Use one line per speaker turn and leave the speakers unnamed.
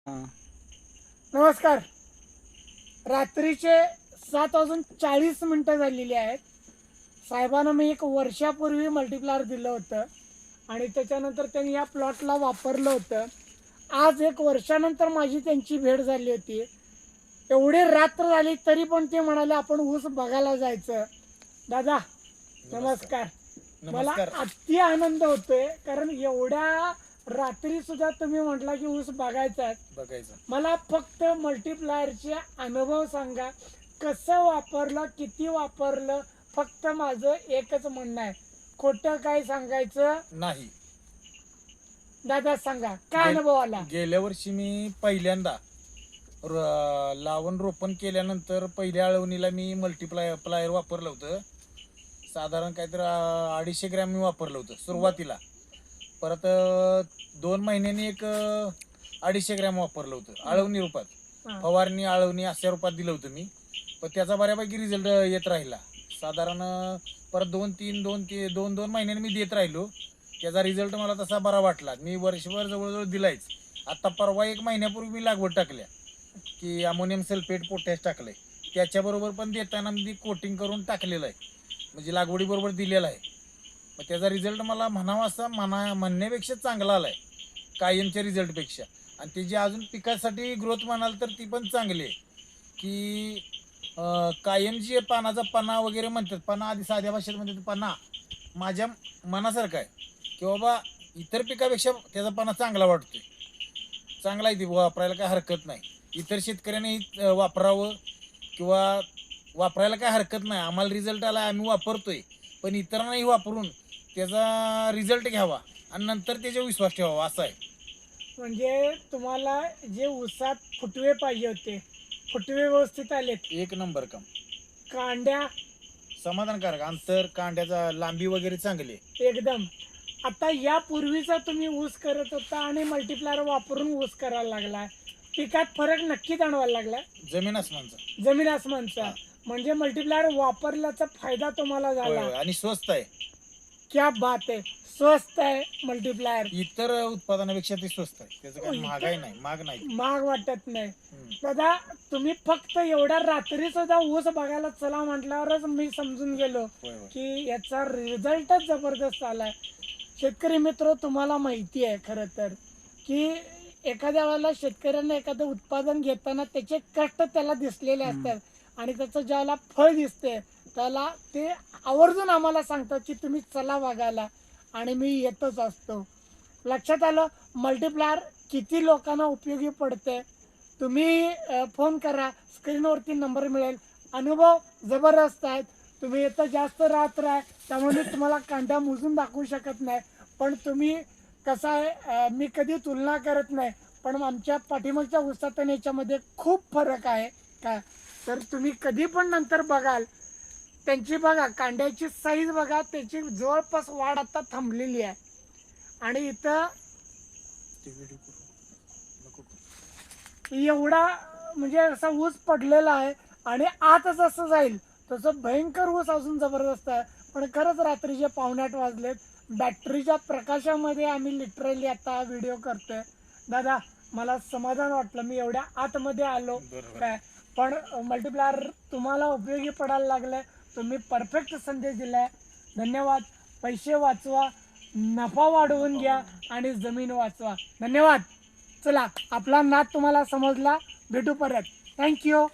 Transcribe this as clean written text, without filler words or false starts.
हां.
नमस्कार. रात्रीचे 7:40 झालेली आहेत. साहेबांना मी एक वर्षापूर्वी मल्टीप्लायर दिलं होतं आणि त्याच्यानंतर त्यांनी या प्लॉटला वापरलं होतं. आज एक वर्षानंतर माझी त्यांची भेट झाली होती. एवढी रात्र झाली तरी पण ते म्हणाले आपण ऊस बघायला जायचं. दादा नमस्कार. मला
नमस्कार.
अति आनंद होतोय कारण एवढ्या रात्री सुद्धा तुम्ही म्हटला की ऊस बघायचा. मला फक्त मल्टीप्लायरचे अनुभव सांगा, कसं वापरलं, किती वापरलं. फक्त माझं एकच म्हणणं आहे, खोटं काय सांगायचं
नाही.
दादा सांगा काय अनुभव आला.
गेल्या वर्षी मी पहिल्यांदा लावण रोपण केल्यानंतर पहिल्या आळवणीला मी प्लायर वापरलं होतं. साधारण काहीतरी 250 ग्रॅम मी वापरलं होतं सुरुवातीला. परत 2 महिन्यांनी एक 250 ग्रॅम वापरलं होतं आळवणी रूपात. फवारणी आळवणी अशा रूपात दिलं होतं मी. पण त्याचा बऱ्यापैकी रिझल्ट येत राहिला. साधारण परत 2 महिन्यांनी मी देत राहिलो. त्याचा रिझल्ट मला तसा बरा वाटला. मी वर्षभर जवळजवळ दिलायच. आता परवा 1 महिन्यापूर्वी मी लागवड टाकल्या की अमोनियम सल्फेट पोटॅश टाकलंय. त्याच्याबरोबर पण देताना मी कोटिंग करून टाकलेलं आहे, म्हणजे लागवडीबरोबर दिलेलं आहे. मग त्याचा रिझल्ट मला म्हणावा असा म्हणण्यापेक्षा चांगला आलाय कायमच्या रिझल्टपेक्षा. आणि त्याची अजून पिकासाठी ग्रोथ म्हणाल तर ती पण चांगली आहे की कायम जी पानाचा पणा वगैरे म्हणतात, पणा आधी साध्या भाषेत म्हणतात पणा माझ्या मनासारखा आहे की बाबा इतर पिकापेक्षा त्याचा पणा चांगला वाटतोय. चांगला आहे, ती वापरायला काय हरकत नाही. इतर शेतकऱ्यांनी वापरावं किंवा वापरायला काय हरकत नाही. आम्हाला रिझल्ट आला, आम्ही वापरतोय. पण इतरांनाही वापरून त्याचा रिझल्ट घ्यावा आणि नंतर त्याच्यावर विश्वास ठेवावा असं आहे.
म्हणजे तुम्हाला जे ऊसात फुटवे पाहिजे होते, फुटवे व्यवस्थित आलेत.
एक नंबर काम.
कांड्या
समाधानकारक, अंतर कांड्याचा लांबी वगैरे चांगली
एकदम. आता यापूर्वीचा तुम्ही ऊस करत होता आणि मल्टीप्लायर वापरून ऊस करायला लागला, पिकात फरक नक्की जाणवायला लागला. जमीन आसमानचा. म्हणजे मल्टीप्लायर वापरल्याचा फायदा तुम्हाला झाला
आणि स्वस्त आहे.
क्या बात आहे. स्वस्त आहे मल्टीप्लायर.
इतर उत्पादनापेक्षा ते स्वस्त आहे. त्याचं काही महागाई नाही,
महाग वाटत नाही. दादा तुम्ही फक्त एवढ्या रात्री सुद्धा ऊस बघायला चला म्हटल्यावरच मी समजून गेलो की याचा रिझल्टच जबरदस्त आलाय. शेतकरी मित्र, तुम्हाला माहिती आहे खरं तर की एखाद्या वेळेला शेतकऱ्यांना एखादं उत्पादन घेताना त्याचे कष्ट त्याला दिसलेले असतात आणि त्याचं ज्याला फळ दिसते त्याला ते आवर्जून आम्हाला सांगतात की तुम्ही चला बघायला, आणि मी येतच असतो. लक्षात आलं. मल्टीप्लायर किती लोकांना उपयोगी पडते. तुम्ही फोन करा, स्क्रीनवरती नंबर मिळेल. अनुभव जबरदस्त आहेत. तुम्ही इथं जास्त रात्र आहे त्यामुळे मी तुम्हाला कांड्या मोजून दाखवू शकत नाही. पण तुम्ही कसं आहे, मी कधी तुलना करत नाही, पण आमच्या पाठीमागच्या ऊसात आणि याच्यामध्ये खूप फरक आहे का. तर तुम्ही कधी पण नंतर बघाल त्यांची, बघा कांड्याची साईज बघा, त्याची जवळपास वाढ आता थांबलेली आहे. आणि इथं एवढा म्हणजे असा ऊस पडलेला आहे आणि आत जसं जाईल तसं भयंकर ऊस अजून जबरदस्त आहे. पण खरंच रात्रीचे 7:45 वाजलेत. बॅटरीच्या प्रकाशामध्ये आम्ही लिटरली आता व्हिडिओ करतोय. दादा मला समाधान वाटलं, मी एवढ्या आतमध्ये आलो काय. पण मल्टीप्लायर तुम्हाला उपयोगी पडायला लागलाय. तुम्ही परफेक्ट संदेश दिलाय. धन्यवाद. पैसे वाचवा, नफा वाढवून घ्या आणि जमीन वाचवा. धन्यवाद. चला, आपला नाद तुम्हाला समजला. भेटू परत. थँक्यू.